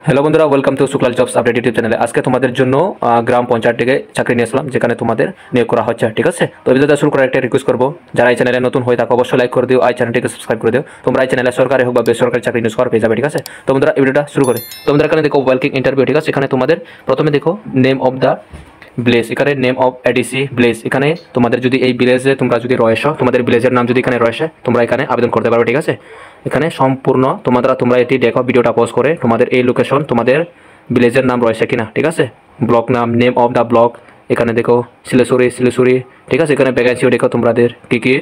Hello বন্ধুরা, welcome to Shuklal jobs update YouTube চ্যানেলে। আজকে তোমাদের জন্য গ্রাম পঞ্চায়েত থেকে চাকরি নিয়ে আসলাম, যেখানে তোমাদের নিয়োগ করা হচ্ছে। ঠিক আছে, তো ভিডিওটা শুরু করার একটা রিকোয়েস্ট করবো, যারা এই চ্যানেলে নতুন হয়ে থাকো অবশ্যই লাইক করে দিও, এই চ্যানেলটিকে সাবস্ক্রাইব করে দিও। তোমরা এই চ্যানেলে সরকারি হোক বা বেসরকারি চাকরি নিউজ করা পেয়ে যাবে। ঠিক আছে, তো বন্ধুরা এই ভিডিওটা শুরু করে তোমরা এখানে দেখো ওয়েলকিং ইন্টারভিউ। ঠিক আছে, এখানে তোমাদের প্রথমে দেখো নেম অফ দ্য ভিলেজ, এখানে নেম অফ এডিসি ভিলেজ। এখানে তোমাদের যদি এই ভিলেজে তোমরা যদি রয়েছো, তোমাদের ভিলেজের নাম যদি এখানে রয়েছে, তোমরা এখানে আবেদন করতে পারো। ঠিক আছে, এখানে সম্পূর্ণ তোমরা এটি দেখো, ভিডিওটা পজ করে তোমাদের এই লোকেশন, তোমাদের ভিলেজের নাম রয়েছে কিনা। ঠিক আছে, ব্লক নাম, নেম অফ দ্য ব্লক, এখানে দেখো সিলেসুরি। ঠিক আছে, এখানে ভ্যাকেন্সিও দেখো তোমাদের কী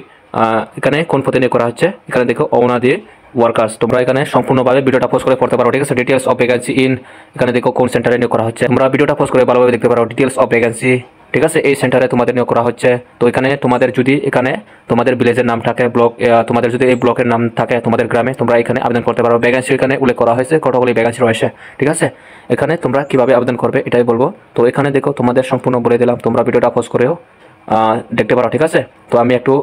এখানে কোন পদে নিয়োগ করা হচ্ছে। এখানে দেখো অনাদি ওয়ার্কার্স, তোমরা এখানে সম্পূর্ণভাবে ভিডিওটা পোস্ট করে পড়তে পারো। ঠিক আছে, ডিটেলস অফ ভ্যাকেন্সি ইন, এখানে দেখো কোন সেন্টারে নিয়োগ করা হচ্ছে, তোমরা ভিডিওটা পোস্ট করে ভালোভাবে দেখতে পারো। ডিটেলস অফ ভ্যাকেন্সি, ঠিক আছে, এই সেন্টারে তোমাদের নিয়োগ করা হচ্ছে। তো এখানে তোমাদের যদি এখানে তোমাদের ভিলেজের নাম থাকে, ব্লক, তোমাদের যদি এই ব্লকের নাম থাকে তোমাদের গ্রামে, তোমরা এখানে আবেদন করতে পারো। ভ্যাকেন্সি এখানে উল্লেখ করা হয়েছে, কতগুলি ভ্যাকেন্সি রয়েছে। ঠিক আছে, এখানে তোমরা কিভাবে আবেদন করবে এটাই বলবো। তো এখানে দেখো তোমাদের সম্পূর্ণ বলে দিলাম, তোমরা ভিডিওটা পোস্ট করেও দেখতে পারো। ঠিক আছে, তো আমি একটু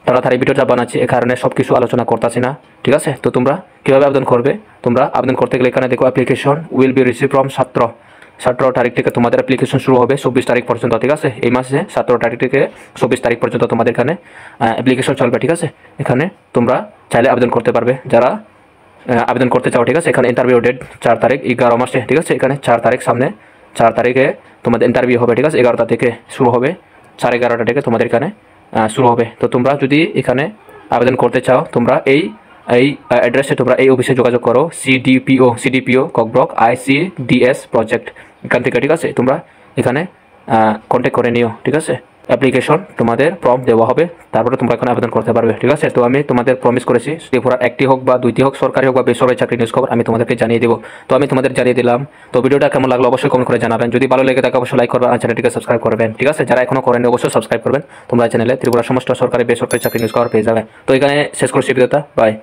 তাড়াতাড়ি ভিডিওটা বানাচ্ছি, এ কারণে সব কিছু আলোচনা করতেছি না। ঠিক আছে, তো তোমরা কীভাবে আবেদন করবে, তোমরা আবেদন করতে গেলে এখানে দেখো application will be receive from 17 তারিখ থেকে তোমাদের অ্যাপ্লিকেশন শুরু হবে 24 তারিখ পর্যন্ত। ঠিক আছে, এই মাসে 17 তারিখ থেকে 24 তারিখ পর্যন্ত তোমাদের এখানে অ্যাপ্লিকেশন চলবে। ঠিক আছে, এখানে তোমরা চাইলে আবেদন করতে পারবে, যারা আবেদন করতে চাও। ঠিক আছে, এখানে ইন্টারভিউ ডেট 4 তারিখ 11 মাসে। ঠিক আছে, এখানে 4 তারিখ সামনে, 4 তারিখে তোমাদের ইন্টারভিউ হবে। ঠিক আছে, 11টা থেকে শুরু হবে, 11:30 থেকে তোমাদের এখানে শুরু হবে। তো তোমরা যদি এখানে আবেদন করতে চাও, তোমরা এই অ্যাড্রেসে তোমরা এই অফিসে যোগাযোগ করো, সিডিপিও ককব্রক ICDS প্রজেক্ট, এখান থেকে। ঠিক আছে, তোমরা এখানে কন্ট্যাক্ট করে নিও। ঠিক আছে, অ্যাপ্লিকেশন তোমাদের ফর্ম দেওয়া হবে, তারপরে তোমরা এখানে আবেদন করতে পারবে। ঠিক আছে, তো আমি তোমাদের প্রমিস করেছি ত্রিপুরার একটি হোক বা দুইটি হোক, সরকারি হোক বা বেসরকারি চাকরি নিউজ খবর আমি তোমাদেরকে জানিয়ে দেবো। তো আমি তোমাদের জানিয়ে দিলাম। তো ভিডিওটা কেমন লাগলো অবশ্যই কমেন্ট করে জানাবেন। যদি ভালো লেগে থাকে অবশ্যই লাইক করবেন আর চ্যানেলটিকে সাবস্ক্রাইব করবেন। ঠিক আছে, যারা এখনো করেন অবশ্যই সাবস্ক্রাইব করবেন। তোমরা চ্যানেলে ত্রিপুরা সমস্ত সরকারি বেসরকারি চাকরি নিউজ খবর পেয়ে যাবে। তো এখানে শেষ করছি ভিডিওটা, বাই।